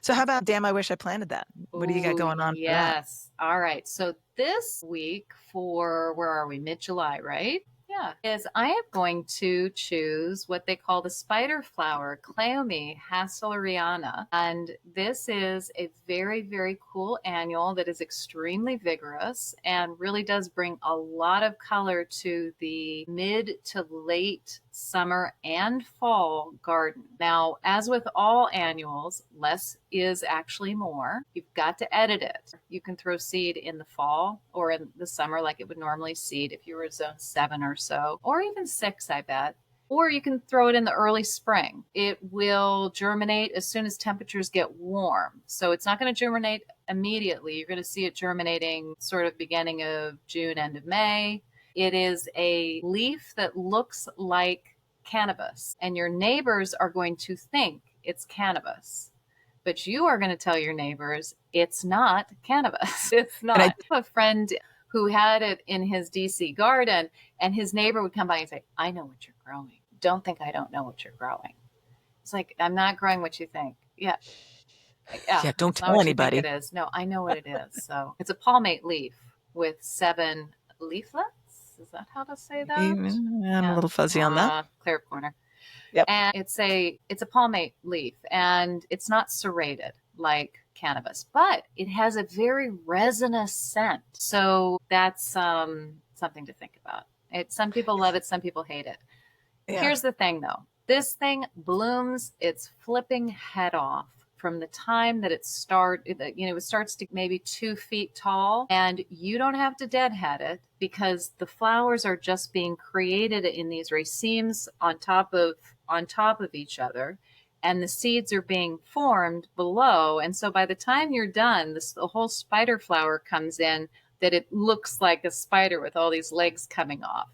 So how about Damn, I Wish I Planted That? What do you got Ooh, going on for that? yes. All right. So this week for, where are we? Mid-July, right? Yeah. Is I am going to choose what they call the spider flower, Cleome hasseleriana. And this is a very, very cool annual that is extremely vigorous and really does bring a lot of color to the mid to late summer and fall garden. Now, as with all annuals, less is actually more. You've got to edit it. You can throw seed in the fall or in the summer like it would normally seed if you were zone 7 or so, or even 6, I bet. Or you can throw it in the early spring. It will germinate as soon as temperatures get warm. So it's not going to germinate immediately. You're going to see it germinating sort of beginning of June, end of May. It is a leaf that looks like cannabis, and your neighbors are going to think it's cannabis. But you are going to tell your neighbors it's not cannabis. It's And I not. I have a friend who had it in his DC garden, and his neighbor would come by and say, I know what you're growing. Don't think I don't know what you're growing. It's like, I'm not growing what you think. Yeah. Yeah. yeah, don't It's not tell what you think it anybody. is. No, I know what it is. So it's a palmate leaf with 7 leaflets. Is that how to say that? I'm a Yeah. little fuzzy on that. Clear corner. Yep. And it's a palmate leaf, and it's not serrated like cannabis, but it has a very resinous scent. So that's something to think about. Some people love it, some people hate it. Yeah. Here's the thing, though. This thing blooms its flipping head off from the time that it starts to maybe 2 feet tall, and you don't have to deadhead it because the flowers are just being created in these racemes on top of each other, and the seeds are being formed below. And so by the time you're done, the whole spider flower comes in, that it looks like a spider with all these legs coming off.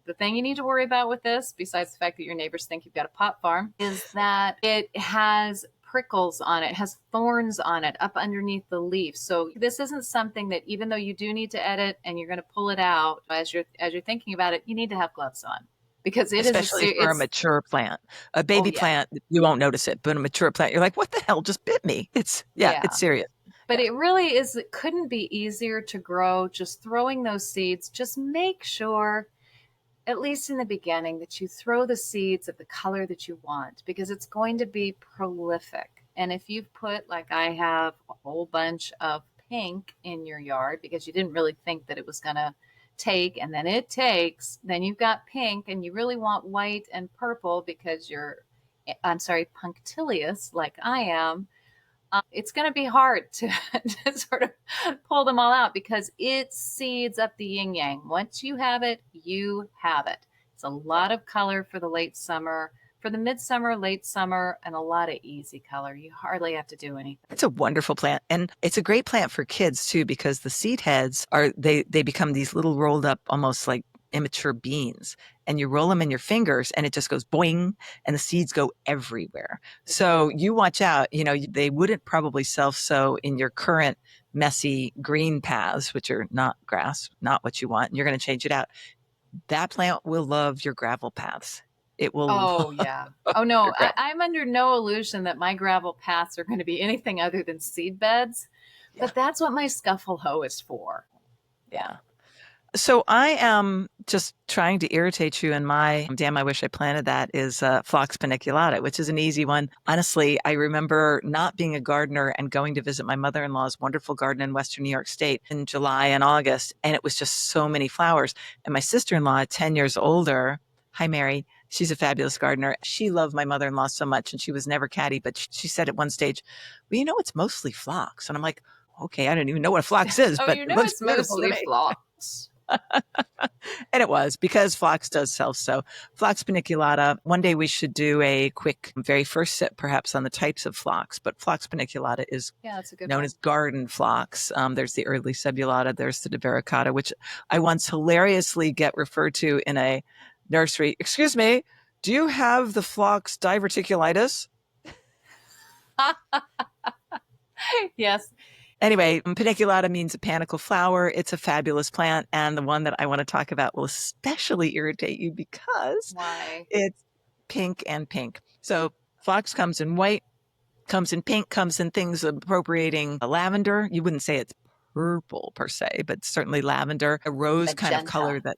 The thing you need to worry about with this, besides the fact that your neighbors think you've got a pot farm, is that it has prickles on it, has thorns on it up underneath the leaf. So this isn't something that, even though you do need to edit and you're going to pull it out as you're thinking about it, you need to have gloves on, because it is Especially for a it's mature plant. A oh baby yeah. plant, you won't notice it, but a mature plant, you're like, what the hell just bit me? It's Yeah. serious. But Yeah. it really is, it couldn't be easier to grow. Just throwing those seeds, just make sure, at least in the beginning, that you throw the seeds of the color that you want, because it's going to be prolific. And if you've put, like I have, a whole bunch of pink in your yard because you didn't really think that it was going to take, and then it takes, then you've got pink, and you really want white and purple because I'm sorry, punctilious like I am. It's going to be hard to, to sort of pull them all out, because it seeds up the yin yang. Once you have it, you have it. It's a lot of color for the late summer, for the midsummer, late summer, and a lot of easy color. You hardly have to do anything. It's a wonderful plant. And it's a great plant for kids too, because the seed heads they become these little rolled up, almost like immature beans, and you roll them in your fingers and it just goes boing, and the seeds go everywhere. So you watch out, they wouldn't probably self-sow in your current messy green paths, which are not grass, not what you want. And you're going to change it out. That plant will love your gravel paths. It will Oh, love yeah. Oh, no, your gravel. I'm under no illusion that my gravel paths are going to be anything other than seed beds, Yeah. but that's what my scuffle hoe is for. Yeah. Yeah. So I am just trying to irritate you, and my damn, I wish I planted that is Phlox paniculata, which is an easy one. Honestly, I remember not being a gardener and going to visit my mother-in-law's wonderful garden in Western New York State in July and August, and it was just so many flowers. And my sister-in-law, 10 years older, hi, Mary, she's a fabulous gardener. She loved my mother-in-law so much, and she was never catty, but she said at one stage, well, it's mostly phlox. And I'm like, okay, I don't even know what a phlox is, Oh, but it looks it's beautiful to mostly me. phlox. And it was, because phlox does self-sow. Phlox paniculata. One day we should do a quick, very first sip, perhaps, on the types of phlox. But Phlox paniculata is That's a good known one. as garden phlox. There's the early subulata. There's the divaricata, which I once hilariously get referred to in a nursery. Excuse me, do you have the phlox diverticulitis? Yes. Anyway, paniculata means a panicle flower. It's a fabulous plant. And the one that I want to talk about will especially irritate you because Why? it's pink and pink. So phlox comes in white, Comes in pink, comes in things appropriating lavender. You wouldn't say it's purple per se, but certainly lavender, a rose kind of color Magenta. that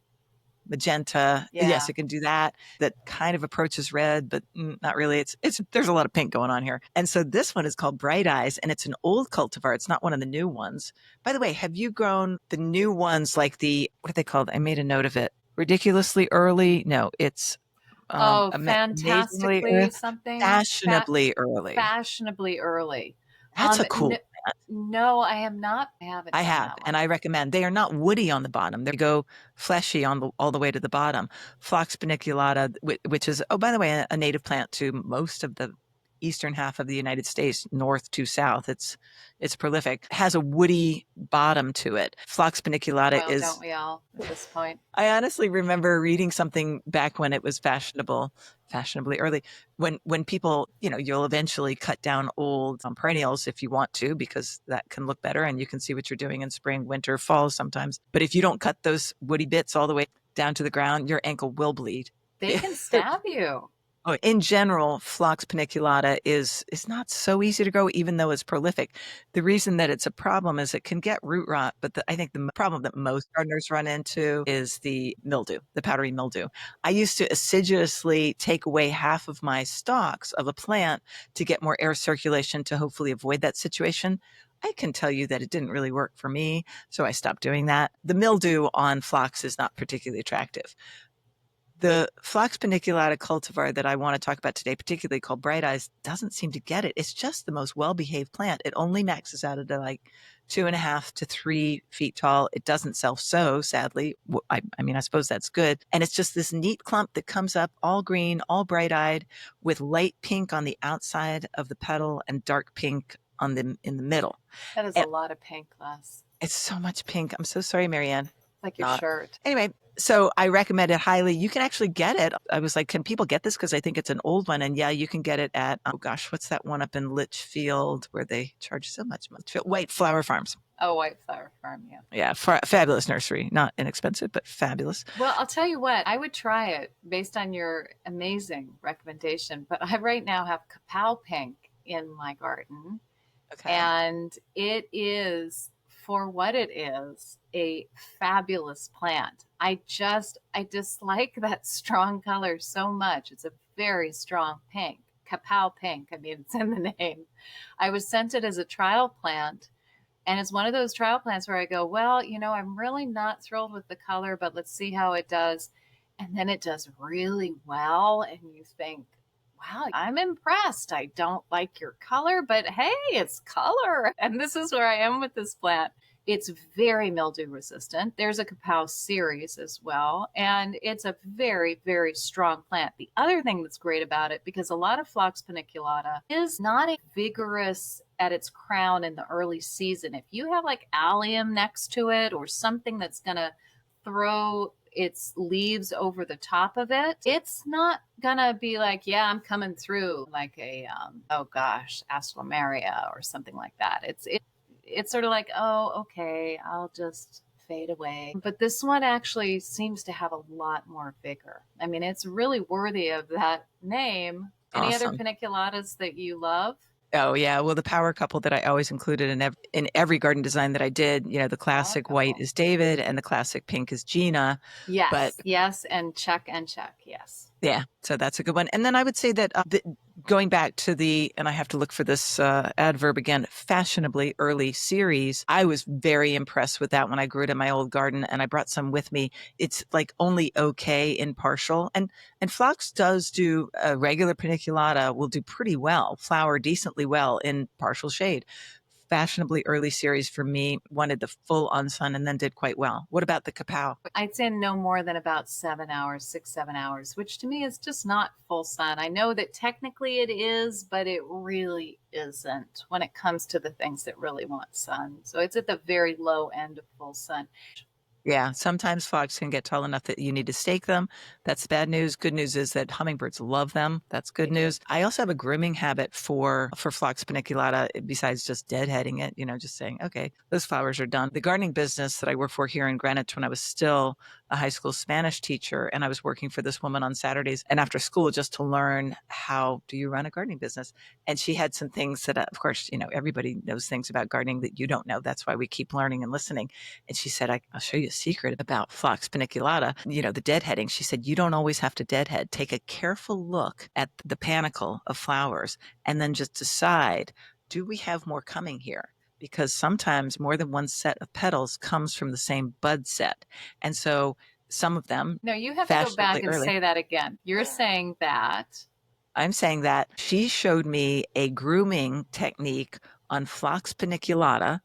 magenta. Yeah. Yes, it can do that. That kind of approaches red, but not really. It's there's a lot of pink going on here. And so this one is called Bright Eyes, and it's an old cultivar. It's not one of the new ones. By the way, have you grown the new ones like the, what are they called? I made a note of it. Ridiculously early? No, it's Oh, amazingly fantastically something. fashionably early. Fashionably early. That's a cool N- no, I am not. I haven't I done have, that and one. I recommend. They are not woody on the bottom. They go fleshy on all the way to the bottom. Phlox paniculata, which is, oh, by the way, a native plant to most of the eastern half of the United States, north to south. It's prolific. Has a woody bottom to it. Phlox paniculata Well, don't is, we all at this point? I honestly remember reading something back when it was fashionably early, when people, you'll eventually cut down old perennials if you want to, because that can look better and you can see what you're doing in spring, winter, fall sometimes. But if you don't cut those woody bits all the way down to the ground, your ankle will bleed. They can stab you. Oh, in general, Phlox paniculata is not so easy to grow, even though it's prolific. The reason that it's a problem is it can get root rot, but I think the problem that most gardeners run into is the mildew, the powdery mildew. I used to assiduously take away half of my stalks of a plant to get more air circulation to hopefully avoid that situation. I can tell you that it didn't really work for me, so I stopped doing that. The mildew on phlox is not particularly attractive. The Phlox paniculata cultivar that I want to talk about today, particularly called Bright Eyes, doesn't seem to get it. It's just the most well-behaved plant. It only maxes out at like 2.5 to 3 feet tall. It doesn't self-sow, sadly. I mean, I suppose that's good. And it's just this neat clump that comes up all green, all bright-eyed, with light pink on the outside of the petal and dark pink in the middle. That is a And lot of pink, Les. it's so much pink. I'm so sorry, Marianne. Like your Not. shirt. Anyway, so I recommend it highly. You can actually get it. I was like, can people get this? Because I think it's an old one. And yeah, you can get it at, oh gosh, what's that one up in Litchfield where they charge so much? White Flower Farms. Oh, White Flower Farm, yeah. Yeah, fabulous nursery. Not inexpensive, but fabulous. Well, I'll tell you what, I would try it based on your amazing recommendation. But I right now have kapow pink in my garden. Okay. And it is, for what it is, a fabulous plant. I dislike that strong color so much. It's a very strong pink, kapow pink. I mean, it's in the name. I was sent it as a trial plant. And it's one of those trial plants where I go, well, I'm really not thrilled with the color, but let's see how it does. And then it does really well. And you think, wow, I'm impressed. I don't like your color, but hey, it's color. And this is where I am with this plant. It's very mildew resistant. There's a kapow series as well. And it's a very, very strong plant. The other thing that's great about it, because a lot of Phlox paniculata is not a vigorous at its crown in the early season. If you have like allium next to it or something that's going to throw its leaves over the top of it, it's not gonna be like, yeah, I'm coming through like a oh gosh, astromeria or something like that. It's sort of like, oh, okay, I'll just fade away. But this one actually seems to have a lot more vigor. I mean, it's really worthy of that name. Any other Awesome. paniculatas that you love? Oh yeah, well the power couple that I always included in every garden design that I did, the Power classic white couple. is David and the classic pink is Gina, but Yes, yes, and check and check. Yes. yeah, so that's a good one. And then I would say that going back to and I have to look for this adverb again, fashionably early series, I was very impressed with that when I grew it in my old garden and I brought some with me. It's like only okay in partial. And phlox does do, regular paniculata will do pretty well, flower decently well in partial shade. Fashionably early series for me wanted the full on sun and then did quite well. What about the kapow? I'd say no more than about 7 hours, 6, 7 hours, which to me is just not full sun. I know that technically it is, but it really isn't when it comes to the things that really want sun. So it's at the very low end of full sun. Yeah, sometimes frogs can get tall enough that you need to stake them. That's bad news. Good news is that hummingbirds love them. That's good news. I also have a grooming habit for Phlox paniculata, besides just deadheading it, just saying, okay, those flowers are done. The gardening business that I worked for here in Greenwich when I was still a high school Spanish teacher, and I was working for this woman on Saturdays and after school just to learn how do you run a gardening business. And she had some things that, of course, everybody knows things about gardening that you don't know. That's why we keep learning and listening. And she said, I'll show you a secret about Phlox paniculata, the deadheading. She said, you don't always have to deadhead. Take a careful look at the panicle of flowers and then just decide, do we have more coming here? Because sometimes more than one set of petals comes from the same bud set. And so some of them No, you have to go back fashionably and early. say that again. You're saying that. I'm saying that she showed me a grooming technique on Phlox paniculata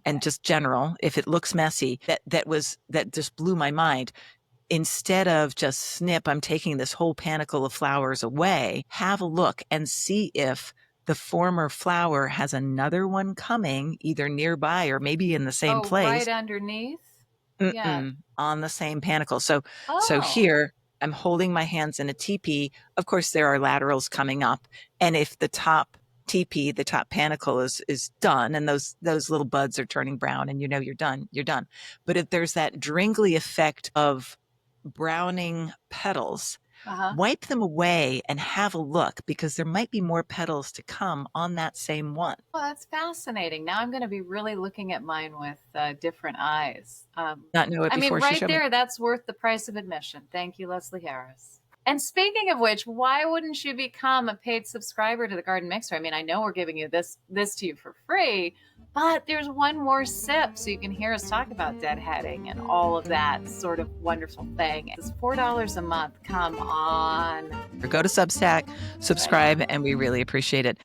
and Okay. just general, if it looks messy, that just blew my mind. Instead of just snip, I'm taking this whole panicle of flowers away, have a look and see if the former flower has another one coming either nearby or maybe in the same Oh, right place. underneath? Yeah. On the same panicle. So Oh, here I'm holding my hands in a teepee. Of course, there are laterals coming up, and if the top teepee, the top panicle is done, and those little buds are turning brown, and you're done, you're done. But if there's that dringly effect of browning petals, uh-huh. wipe them away and have a look because there might be more petals to come on that same one. Well, that's fascinating. Now I'm going to be really looking at mine with different eyes. Not know it I mean, before she right showed me. there, that's worth the price of admission. Thank you, Leslie Harris. And speaking of which, why wouldn't you become a paid subscriber to the Garden Mixer? I mean, I know we're giving you this to you for free, but there's one more sip so you can hear us talk about deadheading and all of that sort of wonderful thing. It's $4 a month. Come on. Or go to Substack, Right. subscribe, and we really appreciate it.